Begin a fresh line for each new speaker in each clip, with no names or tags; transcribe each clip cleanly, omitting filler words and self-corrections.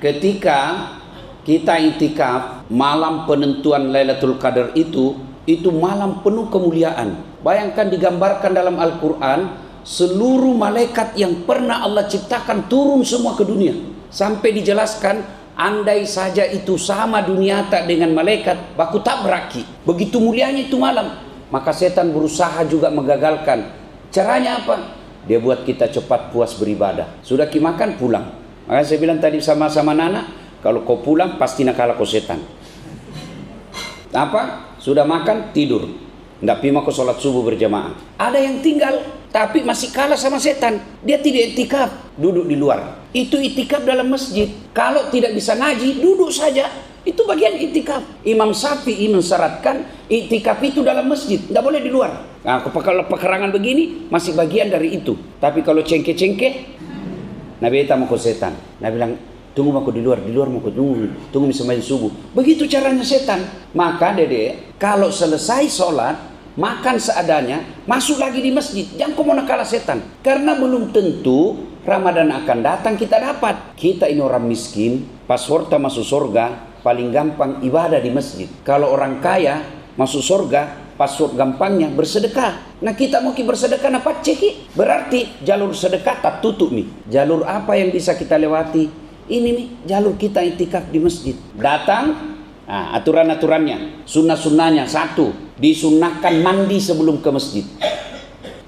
ketika kita itikaf, malam penentuan Lailatul Qadar itu malam penuh kemuliaan. Bayangkan digambarkan dalam Al-Quran, seluruh malaikat yang pernah Allah ciptakan turun semua ke dunia. Sampai dijelaskan, andai saja itu sama dunia tak dengan malaikat, baku tak beraki. Begitu mulianya itu malam. Maka setan berusaha juga menggagalkan. Caranya apa? Dia buat kita cepat puas beribadah. Sudah makan pulang. Maka saya bilang tadi sama-sama Nana, kalau kau pulang pasti nak kalah kau setan. Apa? Sudah makan, tidur. Tidak pima kau sholat subuh berjamaah. Ada yang tinggal, tapi masih kalah sama setan. Dia tidak itikaf, duduk di luar. Itu itikaf dalam masjid. Kalau tidak bisa ngaji, duduk saja. Itu bagian itikaf. Imam Syafi'i mensyaratkan itikaf itu dalam masjid, tidak boleh di luar. Nah, kalau pekerangan begini, masih bagian dari itu. Tapi kalau cengke-cengke, Nabi Eta mau ke setan. Nabi bilang, tunggu aku di luar mau tunggu sembahyang subuh. Begitu caranya setan. Maka Dede, kalau selesai sholat, makan seadanya, masuk lagi di masjid. Jangan kau mau kalah setan. Karena belum tentu Ramadan akan datang kita dapat. Kita ini orang miskin, passwordnya masuk surga, paling gampang ibadah di masjid. Kalau orang kaya masuk surga, password gampangnya bersedekah. Nah kita mau bersedekah apa ceki? Berarti jalur sedekah tak tutup nih. Jalur apa yang bisa kita lewati? Ini nih jalur kita itikaf di masjid. Datang, nah, aturan-aturannya, sunnah-sunnahnya. Satu, disunnahkan mandi sebelum ke masjid.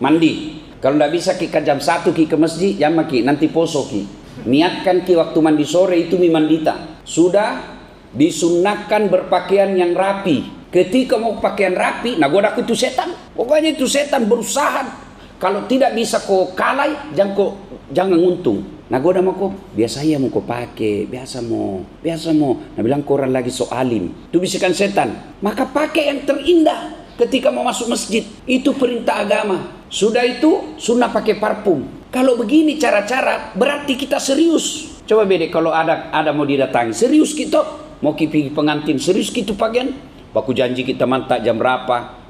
Mandi. Kalau tidak bisa kita jam 1 ke masjid, jam ki nanti poso ki. Niatkan ki waktu mandi sore itu mandita. Sudah disunnahkan berpakaian yang rapi. Ketika mau pakaian rapi, nah goda itu setan. Pokoknya itu setan berusaha. Kalau tidak bisa kau kalai, jangan nguntung. Nah goda mau kau, biasa ya mau kau pakai, biasa mau. Nah bilang koran lagi soalim. Itu bisikan setan. Maka pakai yang terindah ketika mau masuk masjid. Itu perintah agama. Sudah itu sunnah pakai parfum. Kalau begini cara-cara, berarti kita serius. Coba beda kalau ada mau didatangi, serius kita. Mau pergi pengantin, serius kita pakaian. Baku janji kita mantak jam berapa.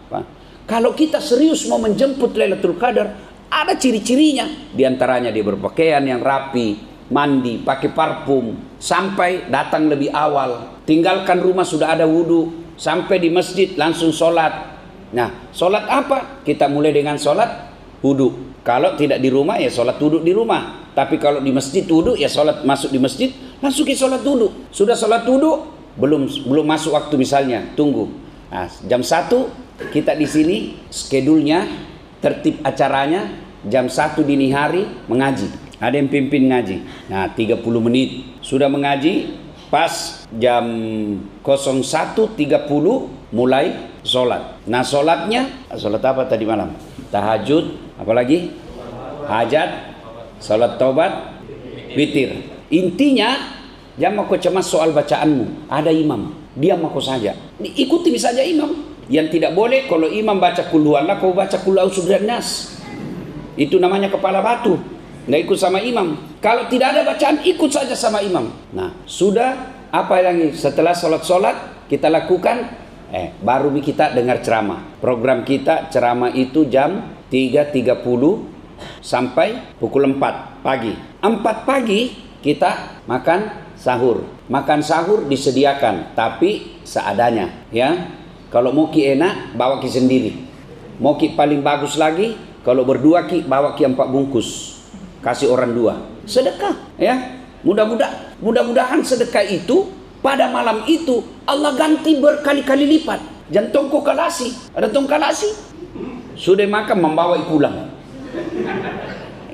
Kalau kita serius mau menjemput Lailatul Qadar, ada ciri-cirinya. Di antaranya dia berpakaian yang rapi, mandi, pakai parfum, sampai datang lebih awal. Tinggalkan rumah sudah ada wudu, sampai di masjid langsung sholat. Nah, sholat apa? Kita mulai dengan sholat wudu. Kalau tidak di rumah ya sholat wudu di rumah. Tapi kalau di masjid wudu ya sholat masuk di masjid, langsung ke sholat wudu. Sudah sholat wudu, belum masuk waktu misalnya, tunggu. Nah, jam 1 kita di sini, skedulnya, tertib acaranya, jam 1 dini hari mengaji. Ada yang pimpin ngaji. Nah, 30 menit sudah mengaji, pas jam 01.30 mulai sholat. Nah, sholat apa tadi malam? Tahajud, apalagi? Hajat, sholat taubat, witir. Intinya, jangan mau cemas soal bacaanmu. Ada imam, diam aku saja. Ikuti saja imam. Yang tidak boleh kalau imam baca kul huwallah, kau baca kul a'udzu nas. Itu namanya kepala batu. Nggak ikut sama imam. Kalau tidak ada bacaan, ikut saja sama imam. Nah, sudah apa lagi? Setelah sholat kita lakukan. Baru kita dengar ceramah. Program kita ceramah itu jam 3.30 sampai pukul 4 pagi. 4 pagi kita makan sahur. Makan sahur disediakan, tapi seadanya, ya. Kalau mau ki enak, bawa ki sendiri. Mau ki paling bagus lagi, kalau berdua ki bawa ki 4 bungkus. Kasih orang 2. Sedekah, ya. Mudah-mudahan sedekah itu pada malam itu Allah ganti berkali-kali lipat. Jantung kau kalasi, ada tong kalasi. Sudah makan membawa pulang.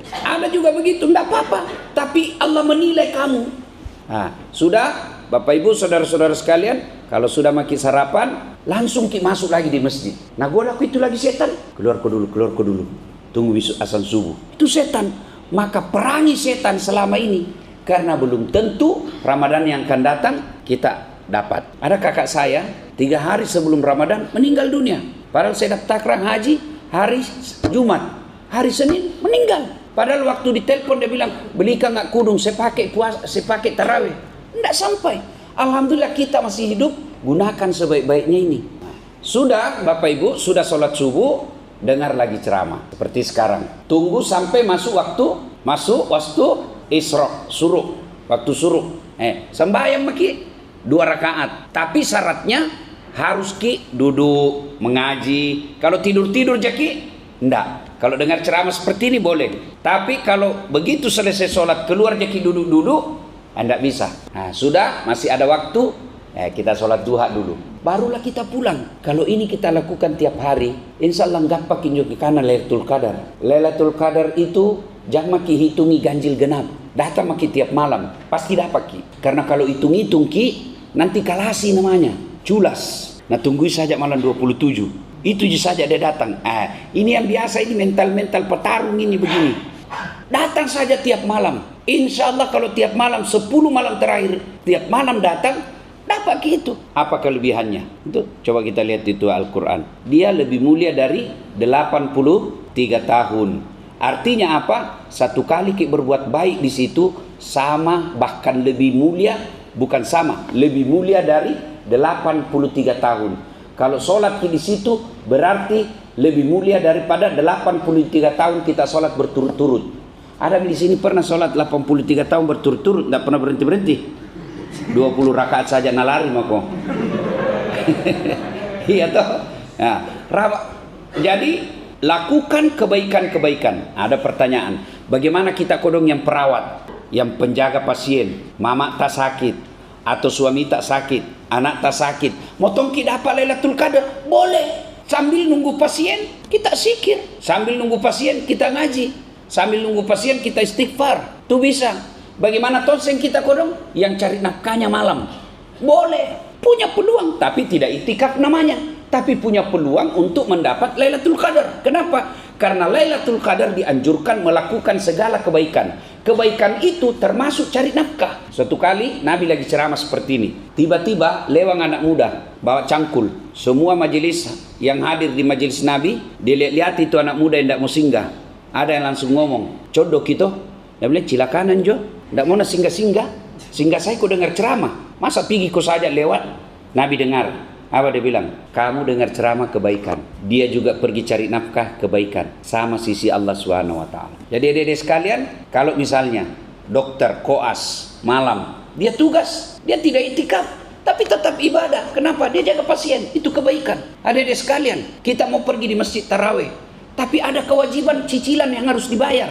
Ada juga begitu, tidak apa-apa. Tapi Allah menilai kamu. Nah, sudah Bapak Ibu saudara-saudara sekalian, kalau sudah makin sarapan, langsung masuk lagi di masjid. Nah, gua laku itu lagi setan. Keluar kau dulu. Tunggu besok azan subuh. Itu setan. Maka perangi setan selama ini. Karena belum tentu Ramadan yang akan datang kita dapat. Ada kakak saya 3 hari sebelum Ramadan meninggal dunia. Padahal saya daftar haji hari Jumat, hari Senin meninggal. Padahal waktu ditelepon dia bilang, belikan nggak kudung, saya pakai tarawih. Tidak sampai. Alhamdulillah kita masih hidup, gunakan sebaik-baiknya ini. Sudah Bapak Ibu, sudah sholat subuh, dengar lagi ceramah seperti sekarang. Tunggu sampai masuk waktu Isra, suruh. waktu suruh. Sembahyang maki 2 rakaat. Tapi syaratnya harus ki duduk mengaji. Kalau tidur-tidur jaki, enggak. Kalau dengar ceramah seperti ini boleh. Tapi kalau begitu selesai sholat keluar jaki duduk-duduk, enggak bisa. Nah, sudah masih ada waktu, kita sholat duha dulu. Barulah kita pulang. Kalau ini kita lakukan tiap hari, insya Allah gampang kinjuk karena Lailatul Qadar. Lailatul Qadar itu jangan maki hitungi ganjil genap. Datang maki tiap malam, pasti dapat ki. Karena kalau hitung-hitung ki, nanti kalasi namanya, culas. Nah tunggu saja malam 27. Itu saja dia datang. Ini yang biasa, ini mental-mental petarung ini begini. Datang saja tiap malam. Insya Allah kalau tiap malam 10 malam terakhir tiap malam datang, dapat gitu. Apa kelebihannya? Itu coba kita lihat itu Al-Quran. Dia lebih mulia dari 83 tahun. Artinya apa? Satu kali kita berbuat baik di situ sama, bahkan lebih mulia, bukan sama, lebih mulia dari 83 tahun. Kalau sholat di situ berarti lebih mulia daripada 83 tahun kita sholat berturut-turut. Ada di sini pernah sholat 83 tahun berturut-turut, tidak pernah berhenti-berhenti. 20 rakaat saja nalari mako. Iya toh. Nah, jadi lakukan kebaikan-kebaikan. Ada pertanyaan, bagaimana kita kodong yang perawat, yang penjaga pasien, mama tak sakit, atau suami tak sakit, anak tak sakit, motong kita dapat Lailatul Qadar, boleh. Sambil nunggu pasien kita zikir, sambil nunggu pasien kita ngaji, sambil nunggu pasien kita istighfar, tuh bisa. Bagaimana tonseng kita kodong yang cari nafkahnya malam, boleh, punya peluang, tapi tidak itikaf namanya, tapi punya peluang untuk mendapat Lailatul Qadar. Kenapa? Karena Lailatul Qadar dianjurkan melakukan segala kebaikan. Kebaikan itu termasuk cari nafkah. Suatu kali Nabi lagi ceramah seperti ini. Tiba-tiba lewat anak muda bawa cangkul. Semua majelis yang hadir di majelis Nabi, dilihat itu anak muda yang tidak mau singgah. Ada yang langsung ngomong, "Codok gitu." Dia bilang, "Cilakanan Jo, tidak mau singgah-singgah. Singgah saya kok dengar ceramah. Masa pergi kau saja lewat?" Nabi dengar. Apa dia bilang? Kamu dengar ceramah kebaikan, dia juga pergi cari nafkah kebaikan, sama sisi Allah SWT. Jadi adik-adik sekalian, kalau misalnya dokter koas malam, dia tugas, dia tidak itikaf, tapi tetap ibadah. Kenapa? Dia jaga pasien, itu kebaikan. Adik-adik sekalian, kita mau pergi di masjid tarawih, tapi ada kewajiban cicilan yang harus dibayar,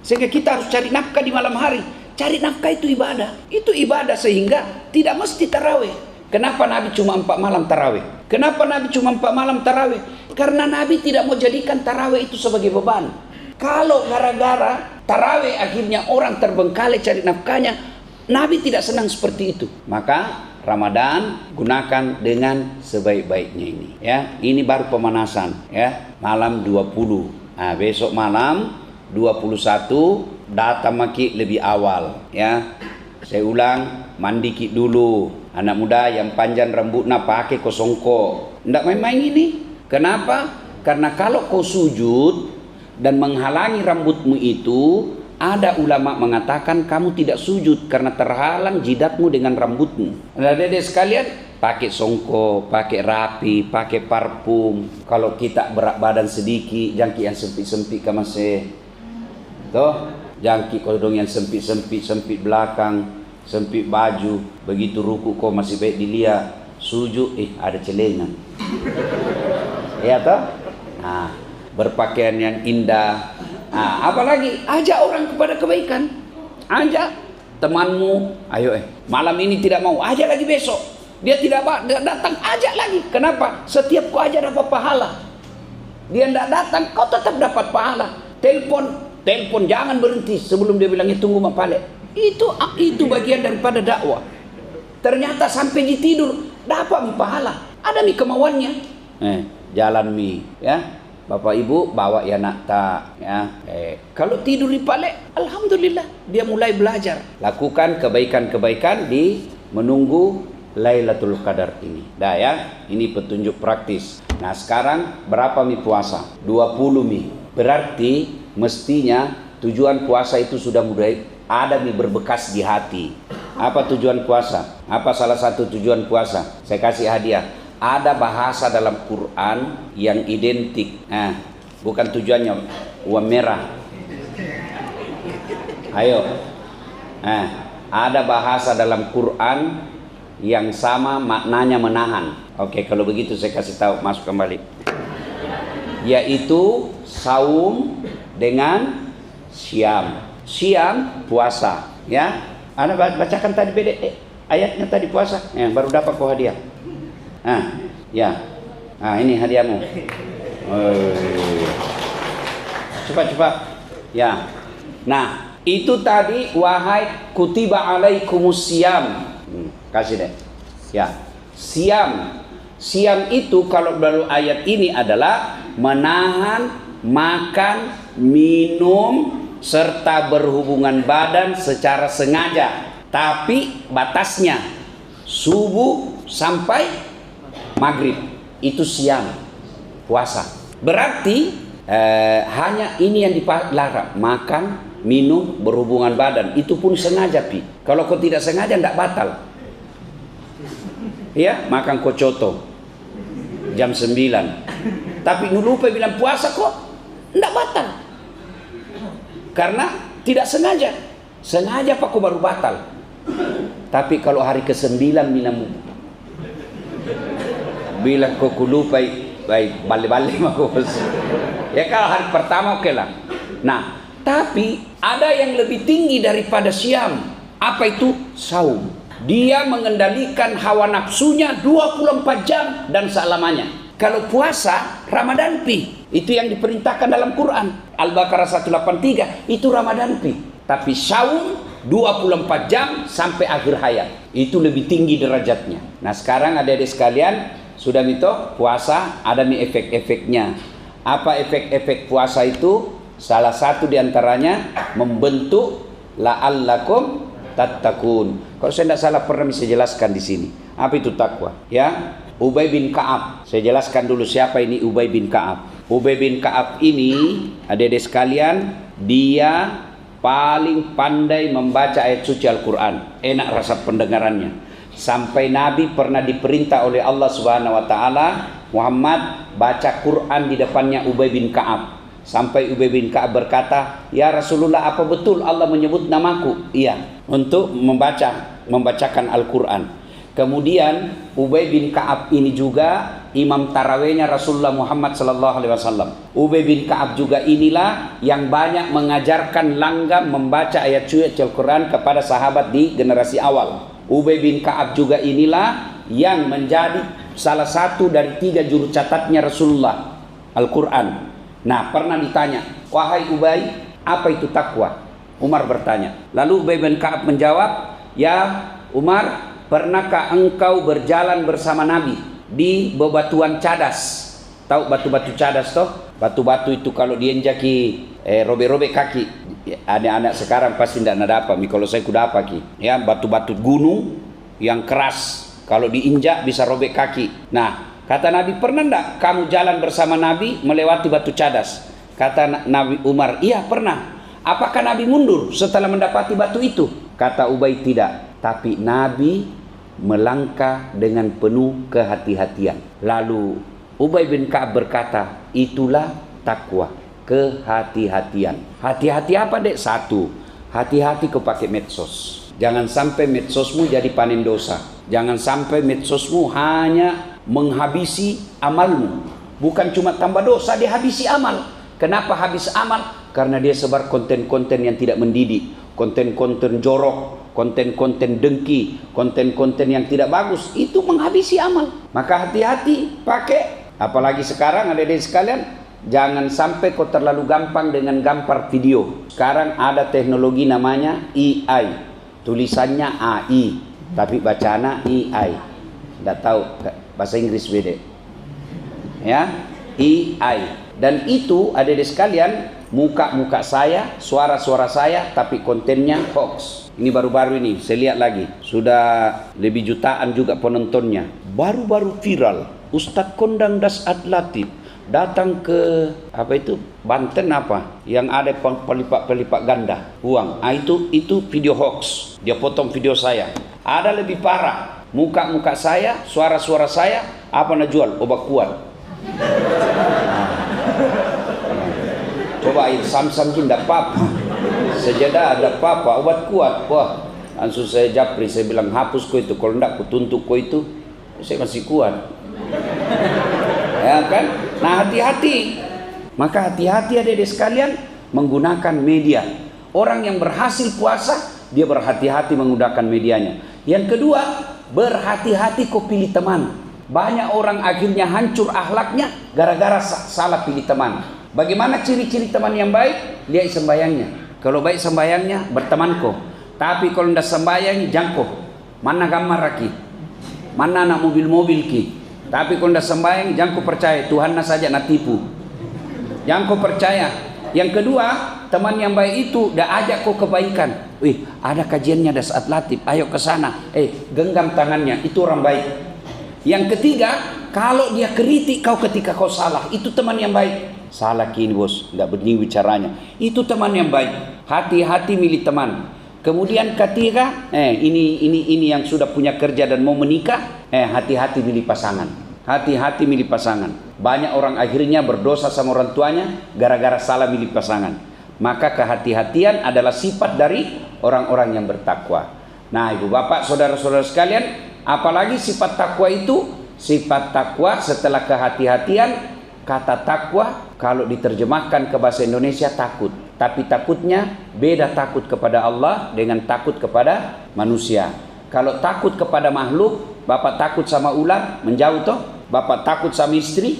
sehingga kita harus cari nafkah di malam hari. Cari nafkah itu ibadah, sehingga tidak mesti tarawih. Kenapa Nabi cuma 4 malam tarawih? Kenapa Nabi cuma 4 malam tarawih? Karena Nabi tidak mau jadikan tarawih itu sebagai beban. Kalau gara-gara tarawih akhirnya orang terbengkalai cari nafkahnya, Nabi tidak senang seperti itu. Maka Ramadan gunakan dengan sebaik-baiknya ini. Ya, ini baru pemanasan. Ya, malam 20. Nah, besok malam 21 datang maki lebih awal. Ya, saya ulang, mandi ki dulu. Anak muda yang panjang rambutnya pakai kosongko. Tidak main-main ini. Kenapa? Karena kalau kau sujud dan menghalangi rambutmu itu, ada ulama mengatakan kamu tidak sujud karena terhalang jidatmu dengan rambutmu. Nah, adik-adik sekalian, pakai songko, pakai rapi, pakai parfum. Kalau kita berat badan sedikit, jangki yang sempit-sempit ke masih. Toh, jangki kodong yang sempit-sempit, sempit belakang, sempit baju, begitu ruku kok masih baik dilihat, sujud ada celengan. Ya toh? Nah, berpakaian yang indah. Nah, apalagi ajak orang kepada kebaikan. Ajak temanmu, ayo malam ini tidak mau, ajak lagi besok. Dia tidak datang, ajak lagi. Kenapa? Setiap kau ajak dapat pahala. Dia tidak datang, kau tetap dapat pahala. Telepon jangan berhenti sebelum dia bilangnya tunggu mapale. Itu bagian daripada dakwah. Ternyata sampai di tidur dapat pahala. Ada mi kemauannya. Jalan mi, ya. Bapak Ibu bawa ya nak tak, ya. Kalau tidur di pale, alhamdulillah dia mulai belajar. Lakukan kebaikan-kebaikan di menunggu Lailatul Qadar ini. Dah ya, ini petunjuk praktis. Nah, sekarang berapa mi puasa? 20 mi. Berarti mestinya tujuan puasa itu sudah mulai ada nih berbekas di hati. Apa tujuan puasa? Apa salah satu tujuan puasa? Saya kasih hadiah. Ada bahasa dalam Quran yang identik. Bukan tujuannya uang merah. Ayo. ada bahasa dalam Quran yang sama maknanya menahan. Oke, kalau begitu saya kasih tahu, masuk kembali. Yaitu saum dengan siam. Siam puasa, ya. Anda bacakan tadi ayatnya tadi puasa, baru dapat kau hadiah. Ya. Ini hadiahmu. Cepat. Ya. Nah, itu tadi wahai kutiba alaikumus siyam. Kasih deh. Ya. Siam. Siam itu kalau dalam ayat ini adalah menahan makan, minum serta berhubungan badan secara sengaja, tapi batasnya subuh sampai maghrib. Itu siam, puasa. Berarti hanya ini yang dilarang, makan, minum, berhubungan badan. Itu pun sengaja, Pi. Kalau kau tidak sengaja tidak batal. Ya, makan kocoto jam 9. Tapi lupa bilang puasa kok tidak batal. Karena tidak sengaja. Sengaja Pak kok baru batal. Tapi kalau hari ke-9 bilang kok lupa baik balik-balik makos. Ya kalau hari pertama oke lah. Nah, tapi ada yang lebih tinggi daripada siam. Apa itu? Saum. Dia mengendalikan hawa nafsunya 24 jam dan selamanya. Kalau puasa, Ramadan pi. Itu yang diperintahkan dalam Quran. Al-Baqarah 183, itu Ramadan pi. Tapi saum 24 jam sampai akhir hayat. Itu lebih tinggi derajatnya. Nah sekarang adik-adik sekalian, sudah mito puasa ada nih efek-efeknya. Apa efek-efek puasa itu? Salah satu diantaranya membentuk la'allakum tattaqun. Kalau saya tidak salah pernah bisa jelaskan di sini. Apa itu takwa? Ya, Ubay bin Ka'ab. Saya jelaskan dulu siapa ini Ubay bin Ka'ab. Ubay bin Ka'ab ini, adik-adik sekalian, dia paling pandai membaca ayat suci Al-Quran. Enak rasa pendengarannya. Sampai Nabi pernah diperintah oleh Allah Subhanahu wa taala, Muhammad baca Quran di depannya Ubay bin Ka'ab. Sampai Ubay bin Ka'ab berkata, "Ya Rasulullah, apa betul Allah menyebut namaku?" Iya, untuk membacakan Al-Quran. Kemudian Ubay bin Ka'ab ini juga imam tarawihnya Rasulullah Muhammad sallallahu alaihi wasallam. Ubay bin Ka'ab juga inilah yang banyak mengajarkan langgam membaca ayat suci Al-Quran kepada sahabat di generasi awal. Ubay bin Ka'ab juga inilah yang menjadi salah satu dari 3 juru catatnya Rasulullah Al-Quran. Nah, pernah ditanya, "Wahai Ubay, apa itu takwa?" Umar bertanya. Lalu Ubay bin Ka'ab menjawab, "Ya Umar, pernahkah engkau berjalan bersama Nabi di bebatuan cadas?" Tahu batu-batu cadas toh? Batu-batu itu kalau diinjaki robek-robek kaki. Anak-anak sekarang pasti tidak ada apa. Kalau saya kuda apa ki? Ya, batu-batu gunung yang keras. Kalau diinjak bisa robek kaki. Nah, kata Nabi, "Pernah enggak kamu jalan bersama Nabi melewati batu cadas?" Kata Nabi Umar, "Iya pernah." "Apakah Nabi mundur setelah mendapati batu itu?" Kata Ubay, "Tidak. Tapi Nabi melangkah dengan penuh kehati-hatian." Lalu Ubay bin Ka'ab berkata, "Itulah takwa, kehati-hatian." Hati-hati apa dek? Satu, hati-hati kau pakai medsos. Jangan sampai medsosmu jadi panen dosa. Jangan sampai medsosmu hanya menghabisi amalmu. Bukan cuma tambah dosa, dia habisi amal. Kenapa habis amal? Karena dia sebar konten-konten yang tidak mendidik, konten-konten jorok, konten-konten dengki, konten-konten yang tidak bagus. Itu menghabisi amal. Maka hati-hati pakai. Apalagi sekarang adik-adik sekalian, jangan sampai kau terlalu gampang dengan gambar video. Sekarang ada teknologi namanya AI. Tulisannya AI, tapi bacana AI. Tidak tahu bahasa Inggris beda. Ya, AI. Dan itu adik-adik sekalian, muka-muka saya, suara-suara saya, tapi kontennya hoax. Ini baru-baru ini, saya lihat lagi. Sudah lebih jutaan juga penontonnya. Baru-baru viral, Ustadz Kondang Dasat Latif datang ke Banten yang ada pelipat ganda uang. Itu video hoax. Dia potong video saya. Ada lebih parah, muka-muka saya, suara-suara saya, jual obat kuat. Coba air Samsam tidak apa-apa, sejadah ada apa-apa, obat kuat. Wah, Langsung saya japri, saya bilang hapus kau itu, kalau enggak aku tuntut kau itu, saya masih kuat. Ya kan? Nah hati-hati. Maka hati-hati adik-adik sekalian menggunakan media. Orang yang berhasil puasa, dia berhati-hati menggunakan medianya. Yang kedua, berhati-hati kau pilih teman. Banyak orang akhirnya hancur akhlaknya gara-gara salah pilih teman. Bagaimana ciri-ciri teman yang baik? Lihat sembayangnya. Kalau baik sembayangnya, berteman kau. Tapi kalau tidak sembayang, jangkau. Mana gambar lagi? Mana anak mobil-mobil ki? Tapi kalau tidak sembayang, jangan kau percaya. Tuhan saja nak tipu. Jangan kau percaya. Yang kedua, teman yang baik itu dah ajak kau kebaikan. Wih, ada kajiannya, ada saat latih. Ayo ke sana. Genggam tangannya. Itu orang baik. Yang ketiga, kalau dia kritik kau ketika kau salah, itu teman yang baik. Salah kini bos, nggak bening bicaranya. Itu teman yang baik. Hati-hati milih teman. Kemudian ketiga, ini yang sudah punya kerja dan mau menikah, hati-hati milih pasangan. Hati-hati milih pasangan. Banyak orang akhirnya berdosa sama orang tuanya gara-gara salah milih pasangan. Maka kehati-hatian adalah sifat dari orang-orang yang bertakwa. Nah, ibu bapak, saudara-saudara sekalian, apalagi sifat takwa itu? Sifat takwa setelah kehati-hatian, kata takwa kalau diterjemahkan ke bahasa Indonesia takut. Tapi takutnya beda, takut kepada Allah dengan takut kepada manusia. Kalau takut kepada makhluk, bapak takut sama ular, menjauh toh. Bapak takut sama istri,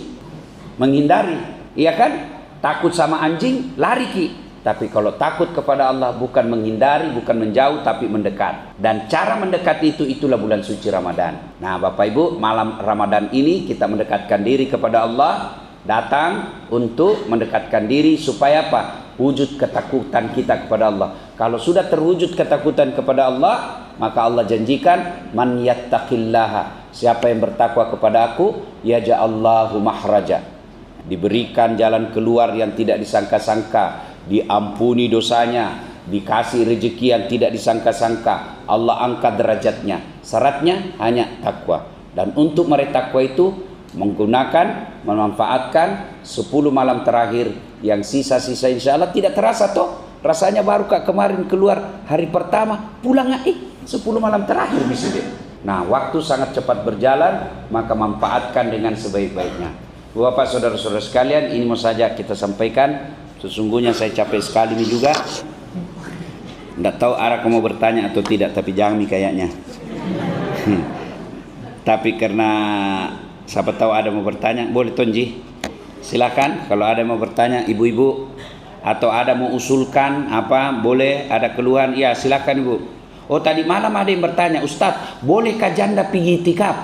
menghindari, iya kan? Takut sama anjing, lari ki. Tapi kalau takut kepada Allah, bukan menghindari, bukan menjauh, tapi mendekat. Dan cara mendekat itulah bulan suci Ramadan. Nah Bapak Ibu, malam Ramadan ini kita mendekatkan diri kepada Allah. Datang untuk mendekatkan diri supaya apa? Wujud ketakutan kita kepada Allah. Kalau sudah terwujud ketakutan kepada Allah, maka Allah janjikan, man yattaqillaha, siapa yang bertakwa kepada aku, yaj'allahu mahraja, diberikan jalan keluar yang tidak disangka-sangka, diampuni dosanya, dikasih rezeki yang tidak disangka-sangka, Allah angkat derajatnya. Syaratnya hanya takwa. Dan untuk meraih takwa itu memanfaatkan 10 malam terakhir yang sisa-sisa, insya Allah tidak terasa toh. Rasanya baru kemarin keluar hari pertama, pulangnya 10 malam terakhir bisa dia. Nah, waktu sangat cepat berjalan, maka manfaatkan dengan sebaik-baiknya. Bapak saudara-saudara sekalian, ini mau saja kita sampaikan. Sesungguhnya saya capek sekali ini juga. Tidak tahu arah kamu bertanya atau tidak, tapi jangan kayaknya. Tapi karena siapa tahu ada mau bertanya, boleh Tonji, silakan. Kalau ada mau bertanya, ibu-ibu, atau ada mau usulkan apa, boleh. Ada keluhan, ya silakan ibu. Oh tadi malam ada yang bertanya, Ustadz, bolehkah janda pergi itikaf?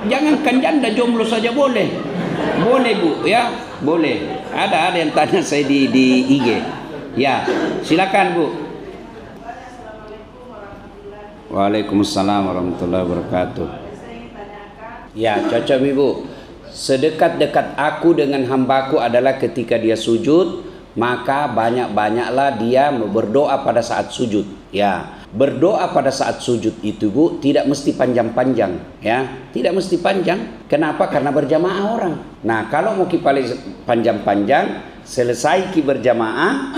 Jangankan janda, jomblo saja boleh. Boleh bu, ya boleh. Ada yang tanya saya di IG. Ya silakan bu. Waalaikumsalam warahmatullahi wabarakatuh. Ya, cocok ibu. Sedekat-dekat aku dengan hambaku adalah ketika dia sujud, maka banyak-banyaklah dia berdoa pada saat sujud. Ya, berdoa pada saat sujud itu bu, tidak mesti panjang-panjang. Ya, tidak mesti panjang. Kenapa? Karena berjamaah orang. Nah, kalau mau paling panjang-panjang, selesai ki berjamaah,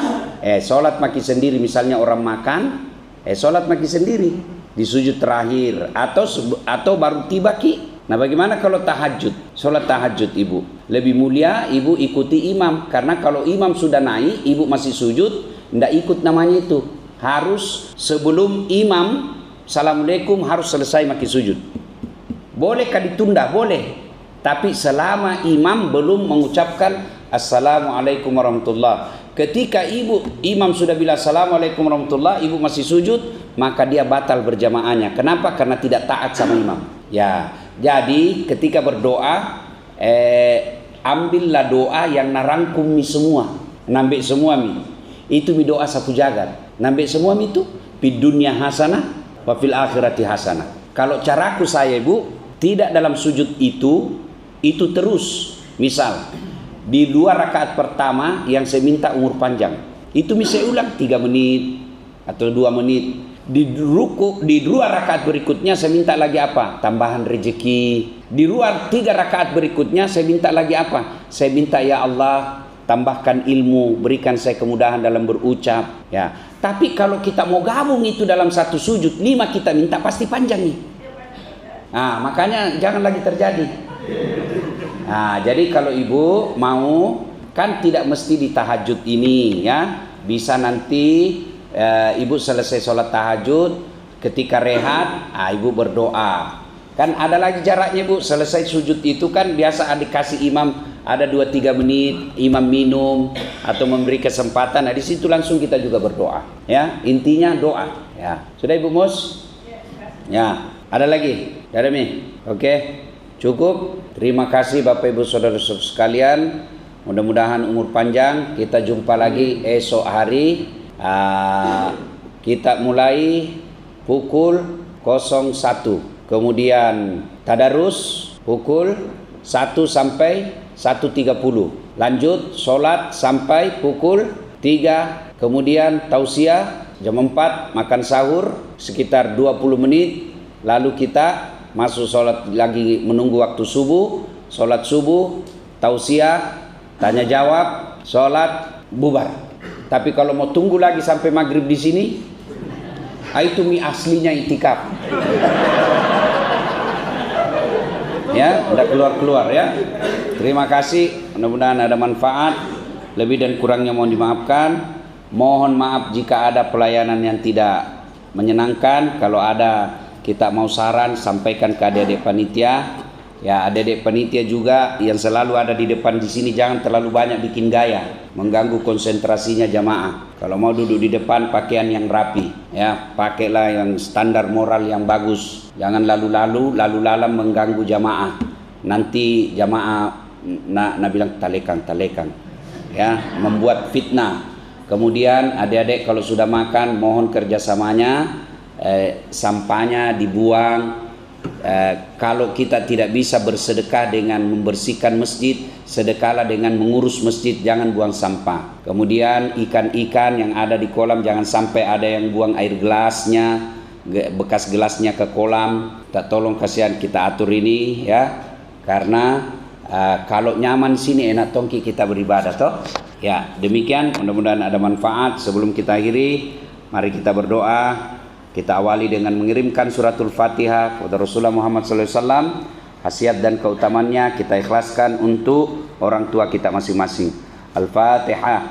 sholat maki sendiri. Misalnya orang makan, sholat maki sendiri di sujud terakhir, atau baru tiba ki. Nah bagaimana kalau tahajud? Sholat tahajud ibu lebih mulia, ibu ikuti imam. Karena kalau imam sudah naik, ibu masih sujud, tidak ikut namanya itu. Harus sebelum imam assalamualaikum harus selesai maki sujud. Bolehkah ditunda? Boleh. Tapi selama imam belum mengucapkan assalamualaikum warahmatullah. Ketika imam sudah bilang assalamualaikum warahmatullah, ibu masih sujud, maka dia batal berjamaahnya. Kenapa? Karena tidak taat sama imam. Ya, jadi ketika berdoa, ambillah doa yang narangkum mi semua, nambah semua mi. Itu mi doa sapu jagat. Nambah semua mi itu di dunia hasanah, wa fil akhirati hasanah. Kalau caraku saya ibu, tidak dalam sujud itu terus. Misal di 2 rakaat pertama yang saya minta umur panjang, itu saya ulang 3 menit atau 2 menit. Di 2 rakaat berikutnya saya minta lagi apa? Tambahan rezeki. Di 3 rakaat berikutnya saya minta lagi apa? Saya minta ya Allah tambahkan ilmu, berikan saya kemudahan dalam berucap. Ya, Tapi kalau kita mau gabung itu dalam satu sujud, 5 kita minta pasti panjang nih. Nah, makanya jangan lagi terjadi. Nah, jadi kalau ibu mau, kan tidak mesti di tahajud ini ya. Bisa nanti ibu selesai sholat tahajud, ketika rehat, ibu berdoa. Kan ada lagi jaraknya bu, selesai sujud itu kan biasa dikasih imam ada 2-3 menit, imam minum atau memberi kesempatan. Nah di situ langsung kita juga berdoa. Ya, intinya doa. Ya, sudah ibu Mus? Ya, ada lagi, Jeremy. Oke, cukup. Terima kasih Bapak Ibu Saudara-saudara sekalian. Mudah-mudahan umur panjang. Kita jumpa lagi esok hari. Kita mulai pukul 01. Kemudian tadarus pukul 1 sampai 1.30. Lanjut sholat sampai pukul 3. Kemudian tausiah jam 4, makan sahur sekitar 20 menit. Lalu kita masuk sholat lagi, menunggu waktu subuh. Sholat subuh, tausiah, tanya jawab, sholat, bubar. Tapi kalau mau tunggu lagi sampai maghrib di sini, itu mie aslinya itikaf. Ya, tidak keluar-keluar ya. Terima kasih, mudah-mudahan ada manfaat. Lebih dan kurangnya mohon dimaafkan. Mohon maaf jika ada pelayanan yang tidak menyenangkan. Kalau ada kita mau saran, sampaikan ke adik-adik panitia. Ya, adik-adik panitia juga yang selalu ada di depan di sini, jangan terlalu banyak bikin gaya, mengganggu konsentrasinya jamaah. Kalau mau duduk di depan, pakaian yang rapi, ya, pakailah yang standar moral yang bagus. Jangan lalu-lalang mengganggu jamaah. Nanti jamaah nak bilang talekang, ya, membuat fitnah. Kemudian adik-adik kalau sudah makan, mohon kerjasamanya, sampahnya dibuang. Kalau kita tidak bisa bersedekah dengan membersihkan masjid, sedekahlah dengan mengurus masjid, jangan buang sampah. Kemudian ikan-ikan yang ada di kolam, jangan sampai ada yang buang air gelasnya, bekas gelasnya ke kolam. Tak, tolong kasihan kita atur ini ya, karena kalau nyaman sini enak tongki kita beribadah toh. Ya, demikian, mudah-mudahan ada manfaat. Sebelum kita akhiri, mari kita berdoa. Kita awali dengan mengirimkan suratul Fatihah kepada Rasulullah Muhammad SAW. Khasiat dan keutamannya kita ikhlaskan untuk orang tua kita masing-masing. Al-Fatihah.